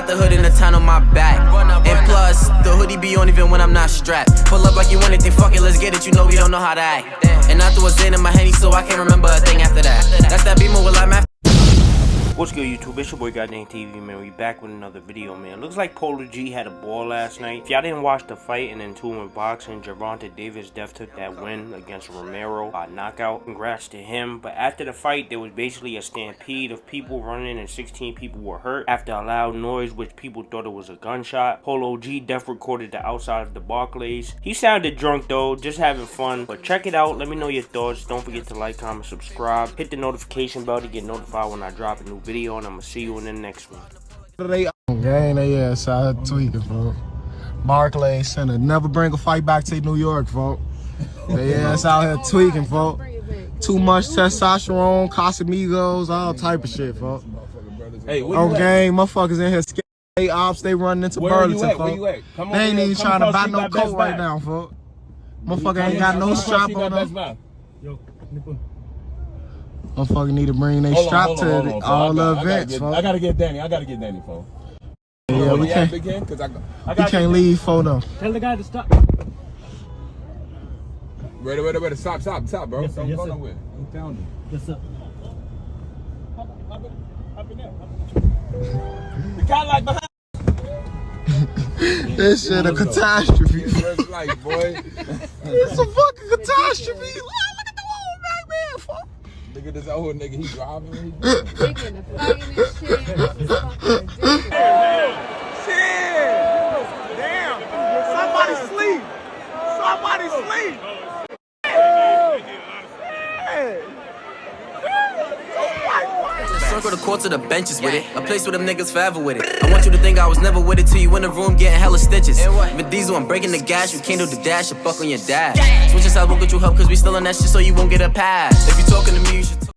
got the hood and the town on my back. And plus, the hoodie be on even when I'm not strapped. Pull up like you want anything, fuck it, let's get it. You know we don't know how to act. And I threw a Zin in my Henny, so I can't remember a thing after that. That's that Beamer with I'm after. What's good, YouTube? It's your boy Goddamn TV, man. We back with another video, man. Looks like Polo G had a ball last night. If y'all didn't watch the fight and then 2-in boxing, Gervonta Davis def took that win against Romero by knockout. Congrats to him. But after the fight, there was basically a stampede of people running and 16 people were hurt after a loud noise, which people thought it was a gunshot. Polo G def recorded the outside of the Barclays. He sounded drunk though, just having fun. But check it out. Let me know your thoughts. Don't forget to like, comment, subscribe. Hit the notification bell to get notified when I drop a new video, and I'm gonna see you in the next one. They gang they ass out tweaking, folks. Barclay Center. Never bring a fight back to New York, folks. They ass out here tweaking, folks. Too much testosterone, Casamigos, all type of shit, folks. Hey, on game, motherfuckers in here scared. They ops, they running into Burlington, folks. They ain't even trying to buy no coat right now, folks. Motherfucker ain't got no strap on them. Motherfucker need to bring their strap to all the events, folks. I gotta get Danny, folks. Yeah, we can't leave for them. Tell the guy to stop. Ready. Stop, bro. Yes, sir, Don't yes, go sir. nowhere. I'm down there. Yes, sir. Hop in there. The guy like behind. This shit a catastrophe. It's like, boy. It's a fucking catastrophe. Look at the old black man, fuck. Look at this old nigga, he driving. Digging the fighting and shit. This is fucking ridiculous. Shit! Damn! Somebody sleep! Somebody sleep! Circle the courts of the benches with it. A place where them niggas forever with it. I want you to think I was never with it till you in the room getting hella stitches. With Diesel, I'm breaking the gas. You can't do the dash, you buck on your dash. Switch us out, won't get you help cause we still on that shit so you won't get a pass. If you talking to me, you should